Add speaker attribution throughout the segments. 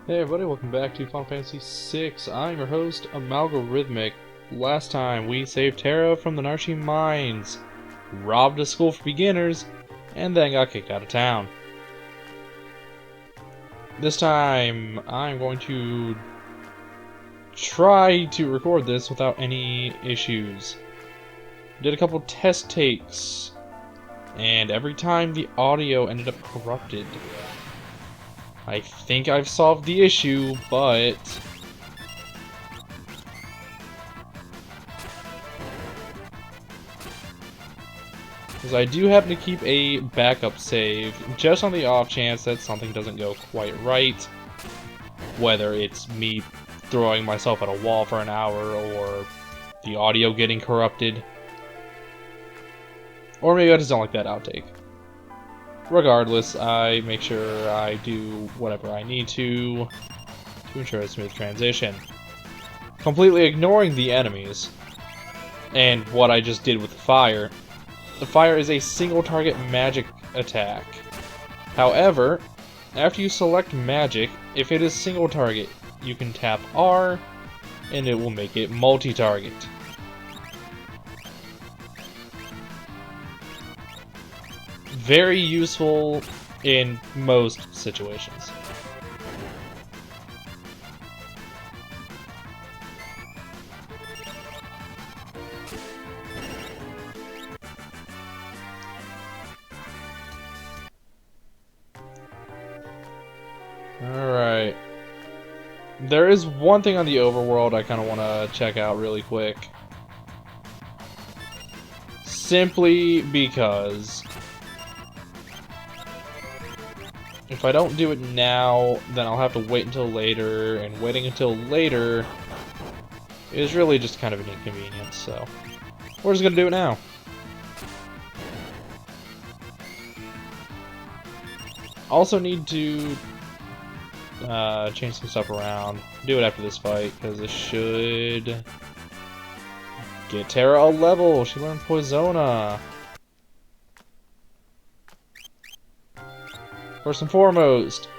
Speaker 1: Hey everybody, welcome back to Final Fantasy VI. I'm your host, Amalgorithmic. Last time we saved Terra from the Narshe mines, robbed a school for beginners, and then got kicked out of town. This time, I'm going to try to record this without any issues. Did a couple test takes, and every time the audio ended up corrupted. I think I've solved the issue, but because I do happen to keep a backup save, just on the off chance that something doesn't go quite right. Whether it's me throwing myself at a wall for an hour, or the audio getting corrupted. Or maybe I just don't like that outtake. Regardless, I make sure I do whatever I need to ensure a smooth transition. Completely ignoring the enemies, and what I just did with the fire. The fire is a single target magic attack. However, after you select magic, if it is single target, you can tap R and it will make it multi-target. Very useful in most situations. Alright. There is one thing on the overworld I kind of want to check out really quick. Simply because if I don't do it now, then I'll have to wait until later, and waiting until later is really just kind of an inconvenience, so we're just gonna do it now. Also need to change some stuff around. Do it after this fight, because this should get Terra a level. She learned Poisona. First and foremost,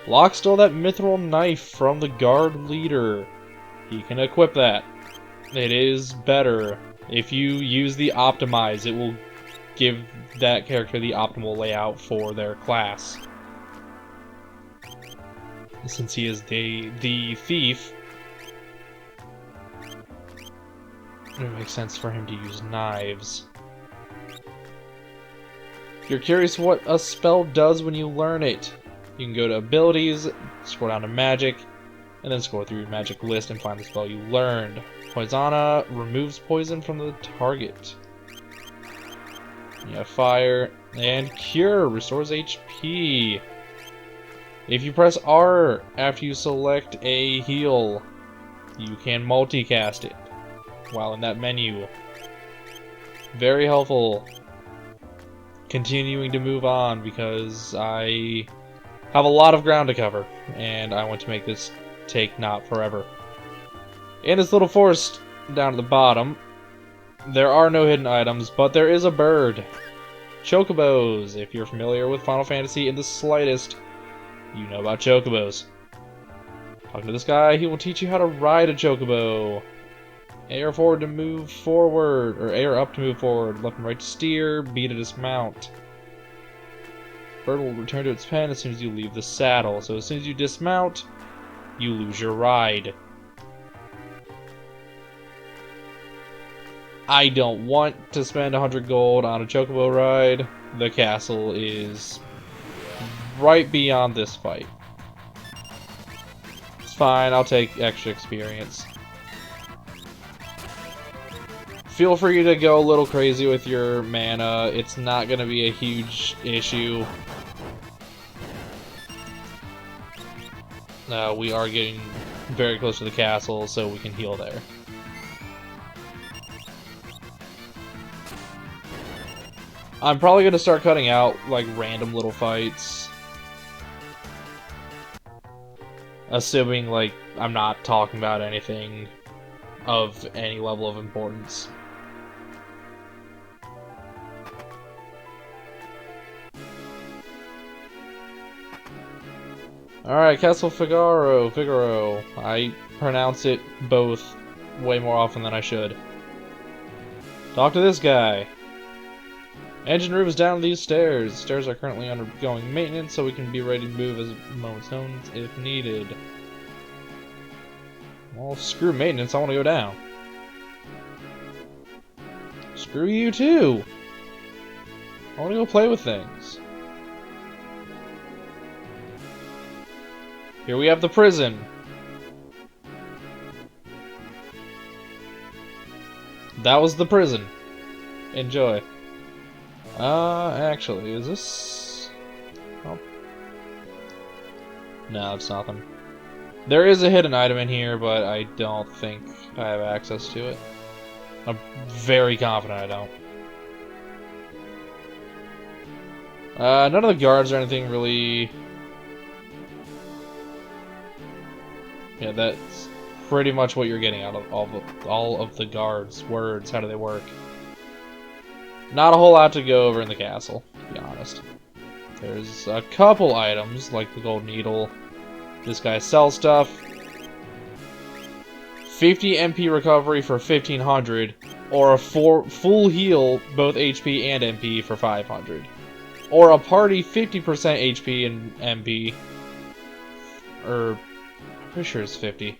Speaker 1: Locke stole that mithril knife from the guard leader. He can equip that. It is better. If you use the optimize, it will give that character the optimal layout for their class. Since he is the thief, it makes sense for him to use knives. If you're curious what a spell does when you learn it, you can go to abilities, scroll down to magic, and then scroll through your magic list and find the spell you learned. Poisona removes poison from the target. You have fire, and cure restores HP. If you press R after you select a heal, you can multicast it while in that menu. Very helpful. Continuing to move on because I have a lot of ground to cover, and I want to make this take not forever. In this little forest down at the bottom, there are no hidden items, but there is a bird. Chocobos. If you're familiar with Final Fantasy in the slightest, you know about chocobos. Talking to this guy, he will teach you how to ride a chocobo. AR forward to move forward, or AR up to move forward, left and right to steer, B to dismount. Bird will return to its pen as soon as you leave the saddle, so as soon as you dismount, you lose your ride. I don't want to spend 100 gold on a chocobo ride. The castle is right beyond this fight. It's fine, I'll take extra experience. Feel free to go a little crazy with your mana. It's not going to be a huge issue. We are getting very close to the castle, so we can heal there. I'm probably going to start cutting out like random little fights. Assuming like I'm not talking about anything of any level of importance. Alright, Castle Figaro. I pronounce it both way more often than I should. Talk to this guy. Engine room is down these stairs. Stairs are currently undergoing maintenance, so we can be ready to move as moment's notice if needed. Well, screw maintenance, I want to go down. Screw you too! I want to go play with things. Here we have the prison. That was the prison. Enjoy. Actually, is this... Oh. No, it's nothing. There is a hidden item in here, but I don't think I have access to it. I'm very confident I don't. None of the guards or anything really... Yeah, that's pretty much what you're getting out of all of the guards' words. How do they work? Not a whole lot to go over in the castle, to be honest. There's a couple items, like the gold needle. This guy sells stuff. 50 MP recovery for 1500, or a full heal, both HP and MP, for 500. Or a party 50% HP and MP, or I'm pretty sure it's 50,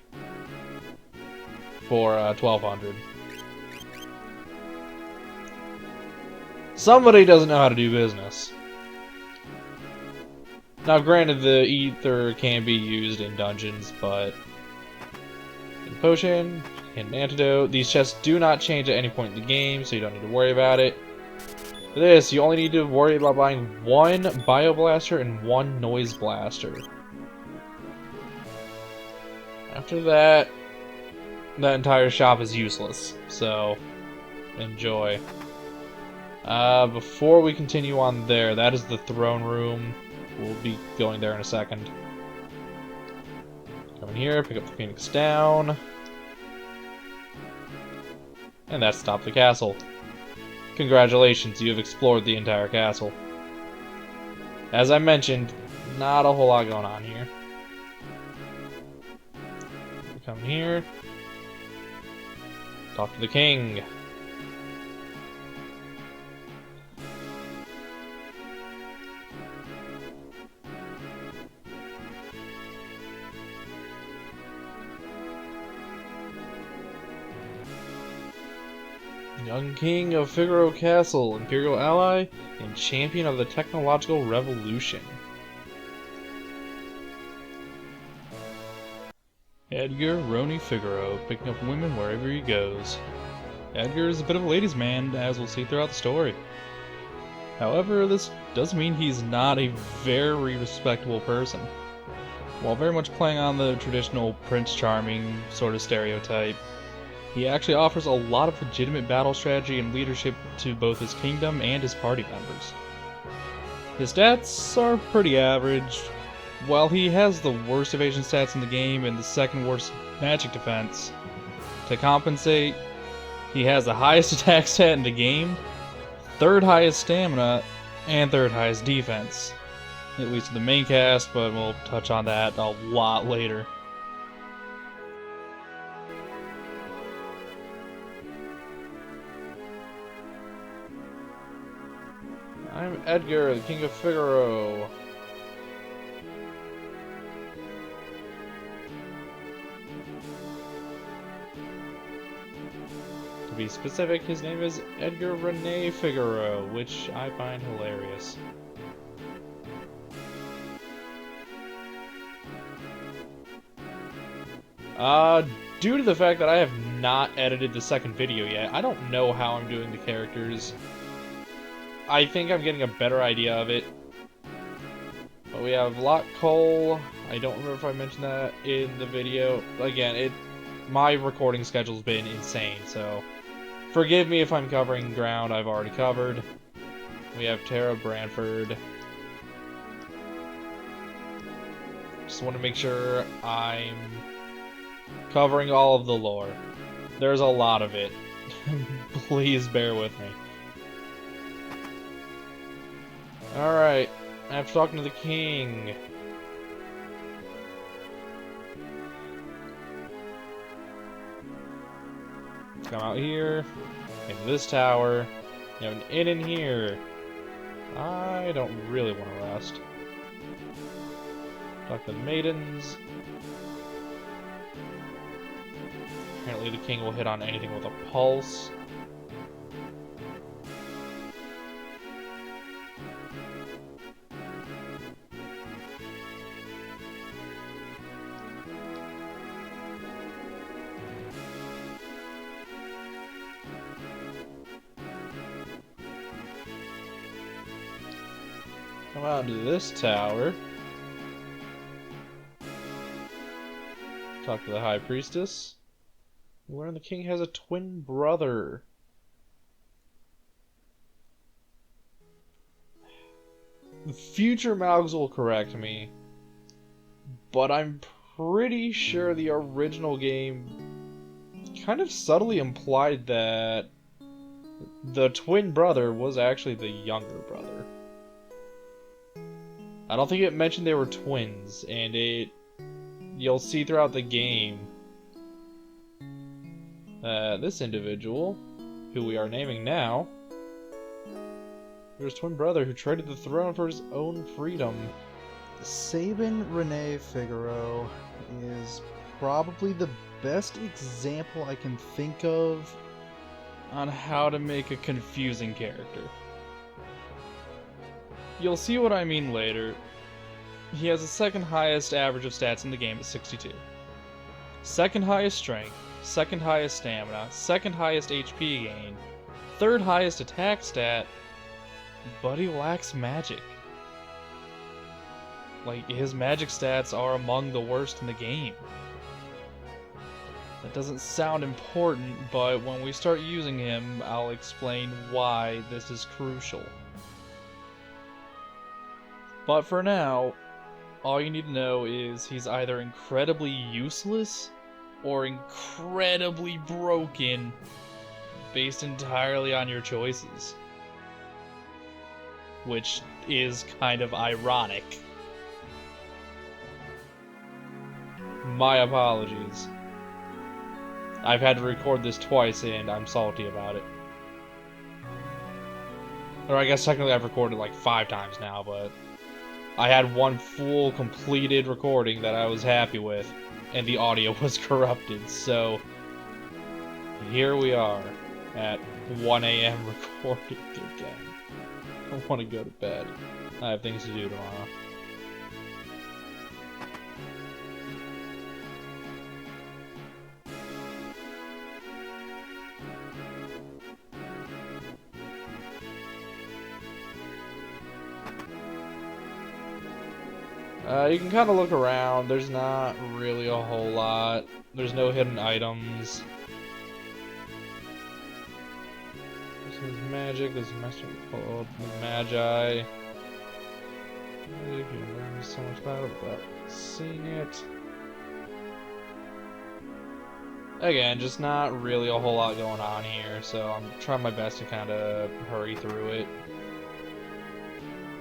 Speaker 1: for 1200. Somebody doesn't know how to do business. Now, granted, the ether can be used in dungeons, but hidden potion, hidden antidote. These chests do not change at any point in the game, so you don't need to worry about it. For this, you only need to worry about buying one bioblaster and one noise blaster. After that, that entire shop is useless, so enjoy. Before we continue on there, that is the throne room. We'll be going there in a second. Come in here, pick up the Phoenix down. And that's top of the castle. Congratulations, you have explored the entire castle. As I mentioned, not a whole lot going on here. Come here. Talk to the king. Young King of Figaro Castle, Imperial Ally, and Champion of the Technological Revolution.
Speaker 2: Edgar Roni Figaro, picking up women wherever he goes. Edgar is a bit of a ladies' man, as we'll see throughout the story. However, this does mean he's not a very respectable person. While very much playing on the traditional Prince Charming sort of stereotype, he actually offers a lot of legitimate battle strategy and leadership to both his kingdom and his party members. His stats are pretty average. While he has the worst evasion stats in the game and the second worst magic defense, to compensate, he has the highest attack stat in the game, third highest stamina, and third highest defense. At least in the main cast, but we'll touch on that a lot later.
Speaker 1: I'm Edgar, the King of Figaro. To be specific, his name is Edgar Rene Figaro, which I find hilarious. Due to the fact that I have not edited the second video yet, I don't know how I'm doing the characters. I think I'm getting a better idea of it. But we have Lot Cole. I don't remember if I mentioned that in the video. Again, my recording schedule's been insane, so forgive me if I'm covering ground I've already covered. We have Tara Branford. Just want to make sure I'm covering all of the lore. There's a lot of it. Please bear with me. Alright, after talking to the king, Let's come out here, into this tower. You have an inn in here. I don't really want to rest. Talk to the maidens. Apparently the king will hit on anything with a pulse. Come out into this tower. Talk to the High Priestess. We learn the king has a twin brother. The future Malgs will correct me, but I'm pretty sure the original game kind of subtly implied that the twin brother was actually the younger brother. I don't think it mentioned they were twins, and you'll see throughout the game this individual, who we are naming now, there's twin brother who traded the throne for his own freedom.
Speaker 3: Sabin Rene Figaro is probably the best example I can think of
Speaker 2: On how to make a confusing character. You'll see what I mean later. He has the second highest average of stats in the game at 62. Second highest strength, second highest stamina, second highest HP gain, third highest attack stat, but he lacks magic. Like, his magic stats are among the worst in the game. That doesn't sound important, but when we start using him, I'll explain why this is crucial. But for now, all you need to know is he's either incredibly useless or incredibly broken, based entirely on your choices. Which is kind of ironic.
Speaker 1: My apologies. I've had to record this twice and I'm salty about it. Or I guess technically I've recorded like 5 times now, but I had one full completed recording that I was happy with, and the audio was corrupted, so here we are at 1 a.m. recording again. I want to go to bed. I have things to do tomorrow. You can kind of look around. There's not really a whole lot. There's no hidden items. This is magic. This is master called the Magi. You can learn so much about it without seeing it. Again, just not really a whole lot going on here, so I'm trying my best to kind of hurry through it.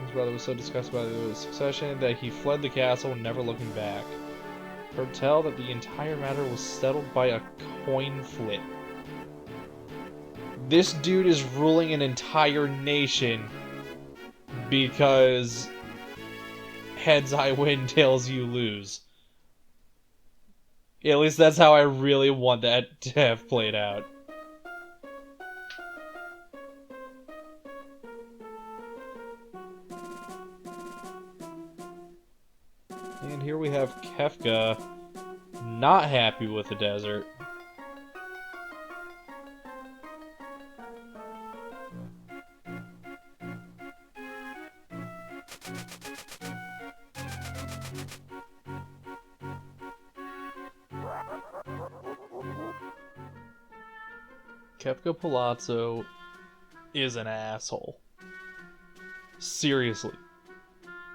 Speaker 1: His brother was so disgusted by the succession that he fled the castle, never looking back. Heard tell that the entire matter was settled by a coin flip. This dude is ruling an entire nation because heads I win, tails you lose. At least that's how I really want that to have played out. And here we have Kefka, not happy with the desert. Kefka Palazzo is an asshole. Seriously.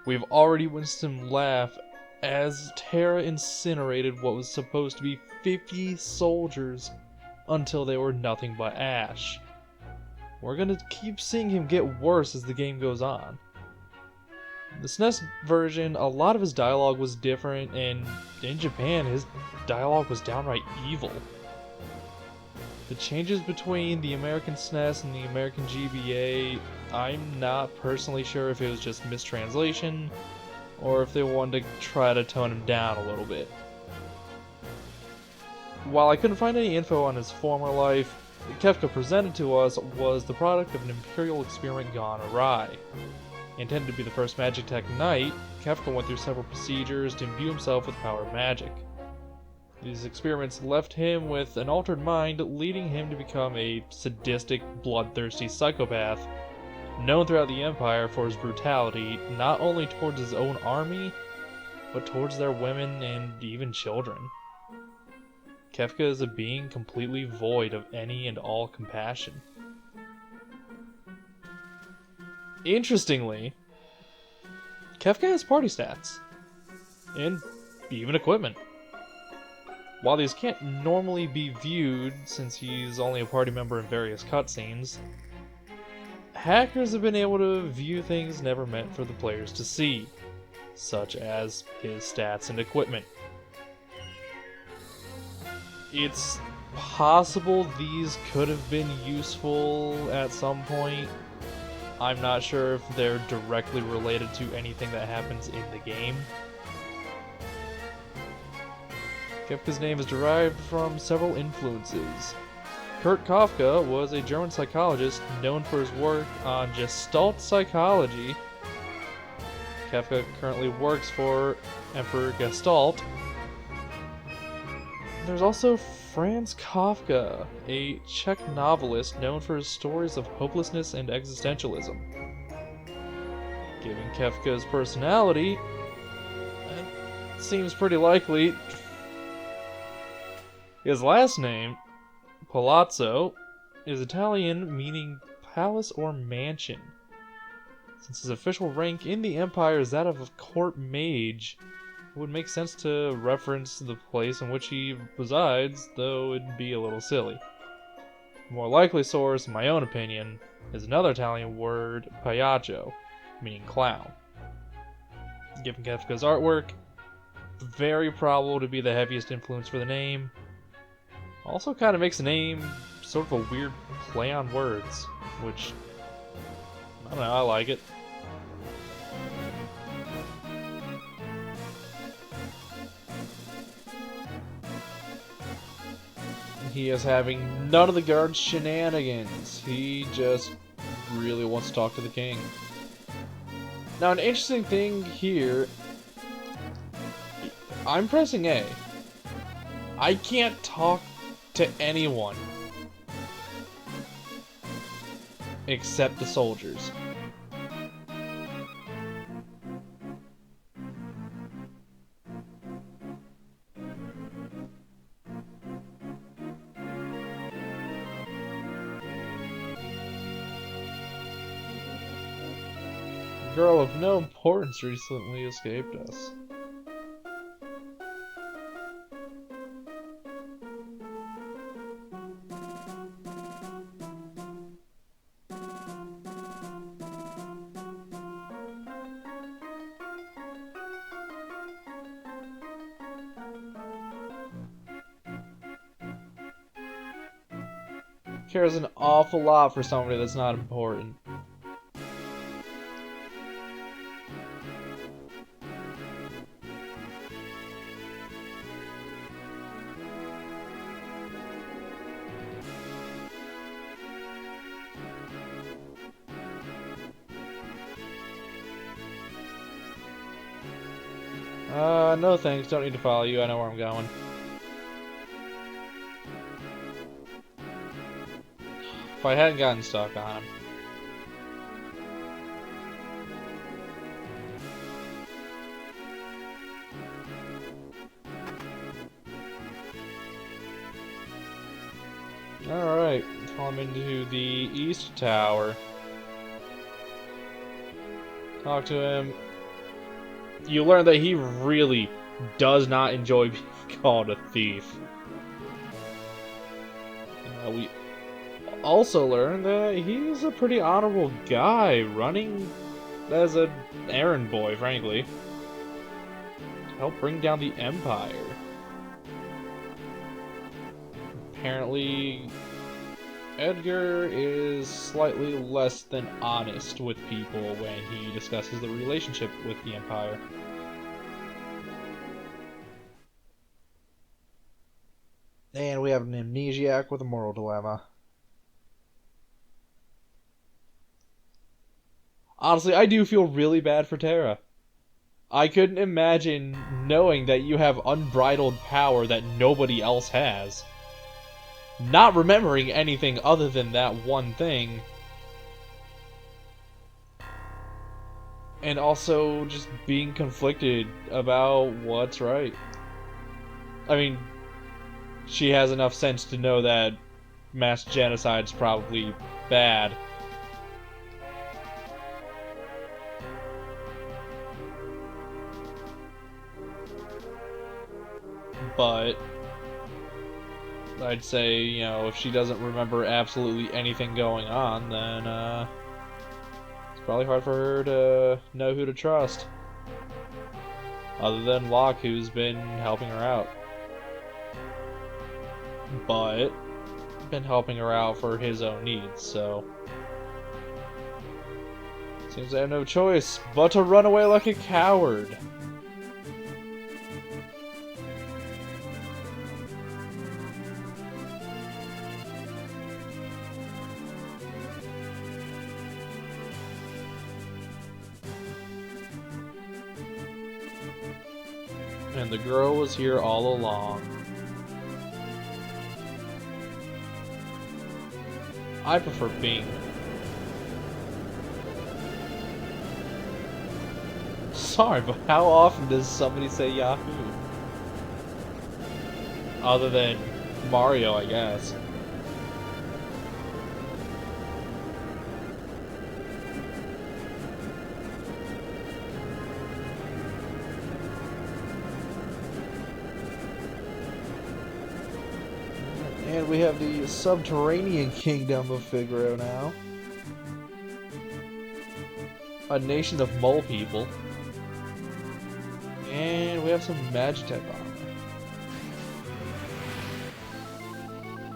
Speaker 1: We've already witnessed him laugh as Terra incinerated what was supposed to be 50 soldiers until they were nothing but ash. We're gonna keep seeing him get worse as the game goes on. The SNES version, a lot of his dialogue was different, and in Japan, his dialogue was downright evil. The changes between the American SNES and the American GBA, I'm not personally sure if it was just mistranslation or if they wanted to try to tone him down a little bit. While I couldn't find any info on his former life, Kefka presented to us was the product of an Imperial experiment gone awry. Intended to be the first Magitech Knight, Kefka went through several procedures to imbue himself with the power of magic. These experiments left him with an altered mind, leading him to become a sadistic, bloodthirsty psychopath, known throughout the Empire for his brutality, not only towards his own army, but towards their women and even children. Kefka is a being completely void of any and all compassion. Interestingly, Kefka has party stats, and even equipment. While these can't normally be viewed since he's only a party member in various cutscenes, hackers have been able to view things never meant for the players to see, such as his stats and equipment. It's possible these could have been useful at some point. I'm not sure if they're directly related to anything that happens in the game. Kefka's name is derived from several influences. Kurt Kafka was a German psychologist known for his work on Gestalt psychology. Kefka currently works for Emperor Gestalt. There's also Franz Kafka, a Czech novelist known for his stories of hopelessness and existentialism. Given Kefka's personality, it seems pretty likely. His last name, Palazzo, is Italian meaning palace or mansion. Since his official rank in the Empire is that of a court mage, it would make sense to reference the place in which he resides, though it'd be a little silly. A more likely source, in my own opinion, is another Italian word, pagliaccio, meaning clown. Given Kefka's artwork, very probable to be the heaviest influence for the name. Also kind of makes the name sort of a weird play on words, which, I don't know, I like it. He is having none of the guard's shenanigans. He just really wants to talk to the king. Now, an interesting thing here, I'm pressing A. I can't talk to anyone except the soldiers. A girl of no importance recently escaped us. Cares an awful lot for somebody that's not important. No thanks, don't need to follow you, I know where I'm going. If I hadn't gotten stuck on him. Alright, come into the East Tower. Talk to him. You learn that he really does not enjoy being called a thief. We also learn that he's a pretty honorable guy, running as an errand boy, frankly, to help bring down the Empire. Apparently, Edgar is slightly less than honest with people when he discusses the relationship with the Empire.
Speaker 3: And we have an amnesiac with a moral dilemma.
Speaker 1: Honestly, I do feel really bad for Terra. I couldn't imagine knowing that you have unbridled power that nobody else has. Not remembering anything other than that one thing. And also just being conflicted about what's right. I mean, she has enough sense to know that mass genocide's probably bad. But I'd say, you know, if she doesn't remember absolutely anything going on, then it's probably hard for her to know who to trust. Other than Locke, who's been helping her out. But been helping her out for his own needs, so seems I have no choice but to run away like a coward. And the girl was here all along. I prefer Bing. Sorry, but how often does somebody say Yahoo? Other than Mario, I guess.
Speaker 3: And we have the subterranean kingdom of Figaro now.
Speaker 1: A nation of mole people. And we have some Magitech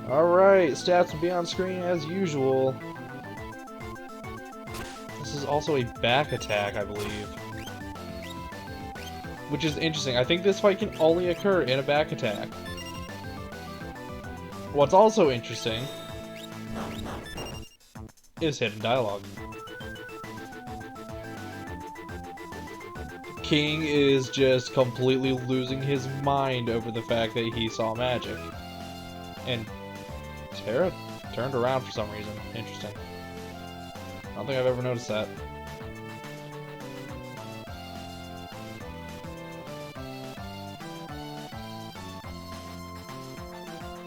Speaker 1: armor. Alright, stats will be on screen as usual. This is also a back attack, I believe. Which is interesting. I think this fight can only occur in a back attack. What's also interesting is hidden dialogue. King is just completely losing his mind over the fact that he saw magic. And Terra turned around for some reason. Interesting. I don't think I've ever noticed that.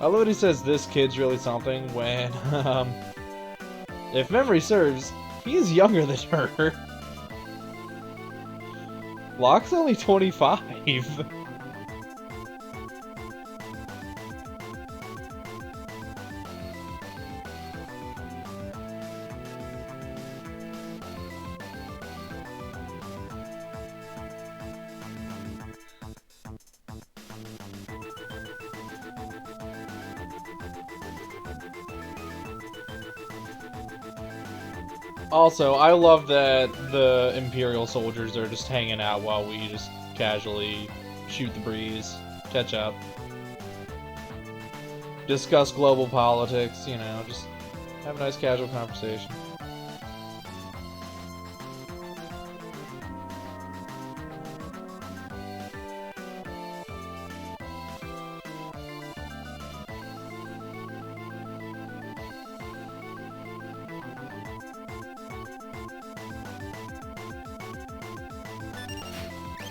Speaker 1: I love that he says this kid's really something when, if memory serves, he's younger than her. Locke's only 25. Also, I love that the Imperial soldiers are just hanging out while we just casually shoot the breeze, catch up, discuss global politics, you know, just have a nice casual conversation.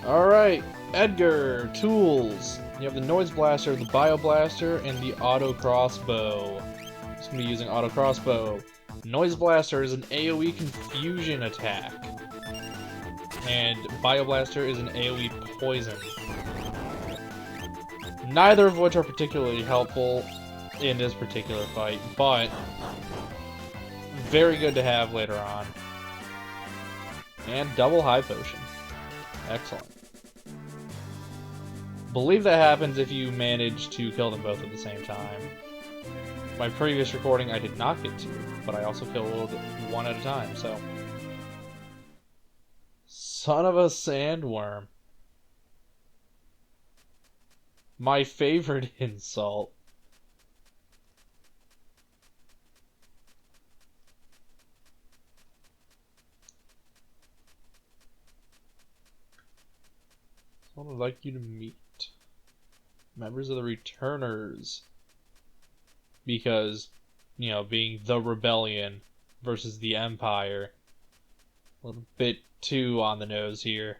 Speaker 1: Alright, Edgar, tools. You have the Noise Blaster, the Bio Blaster, and the Auto Crossbow. I'm just going to be using Auto Crossbow. Noise Blaster is an AoE confusion attack. And Bio Blaster is an AoE poison. Neither of which are particularly helpful in this particular fight, but very good to have later on. And double high potion. Excellent. Believe that happens if you manage to kill them both at the same time. My previous recording I did not get to, but I also killed one at a time, so... Son of a sandworm. My favorite insult. Someone would like you to meet members of the Returners. Because, you know, being the Rebellion versus the Empire. A little bit too on the nose here.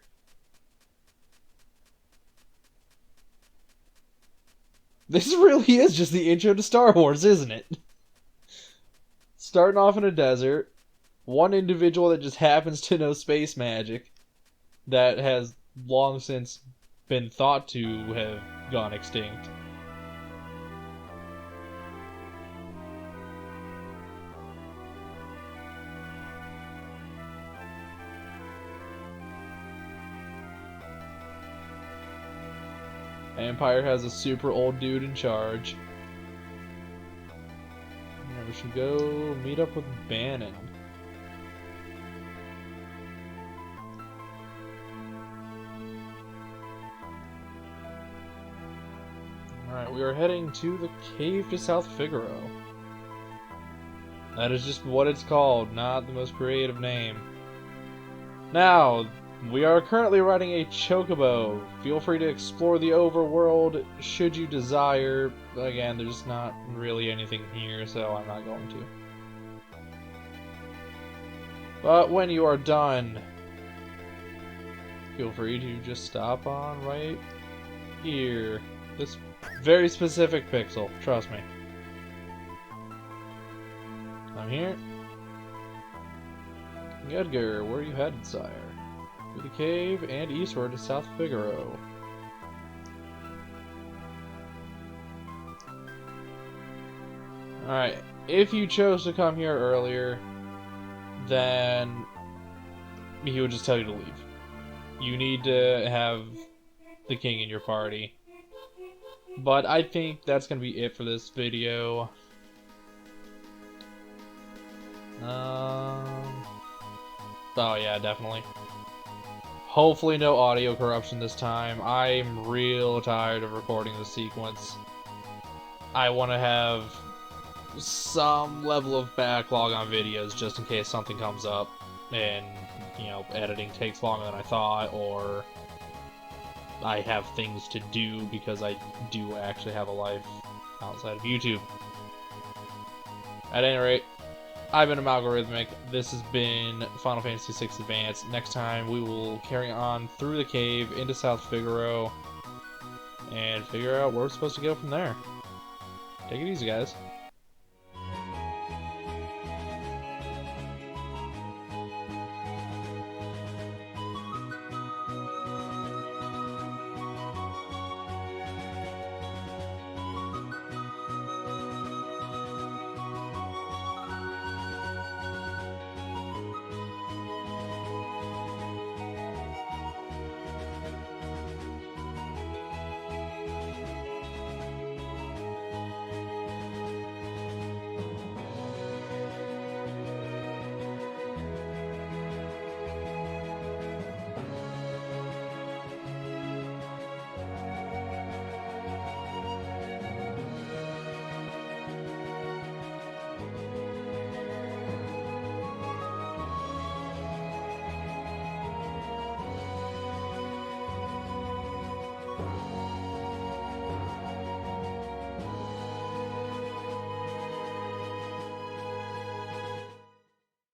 Speaker 1: This really is just the intro to Star Wars, isn't it? Starting off in a desert, one individual that just happens to know space magic that has long since been thought to have gone extinct. Empire has a super old dude in charge. Yeah, we should go meet up with Bannon. Alright, we are heading to the Cave to South Figaro. That is just what it's called, not the most creative name. Now, we are currently riding a Chocobo. Feel free to explore the overworld should you desire. Again, there's not really anything here, so I'm not going to. But when you are done, feel free to just stop on right here. This very specific pixel, trust me. I'm here. Edgar, where are you headed, sire? To the cave and eastward to South Figaro. Alright, if you chose to come here earlier, then he would just tell you to leave. You need to have the king in your party. But I think that's going to be it for this video. Oh yeah, definitely. Hopefully no audio corruption this time. I'm real tired of recording this sequence. I want to have some level of backlog on videos just in case something comes up and, you know, editing takes longer than I thought, or I have things to do because I do actually have a life outside of YouTube. At any rate, I've been Amalgorithmic. This has been Final Fantasy VI Advance. Next time we will carry on through the cave into South Figaro and figure out where we're supposed to go from there. Take it easy, guys.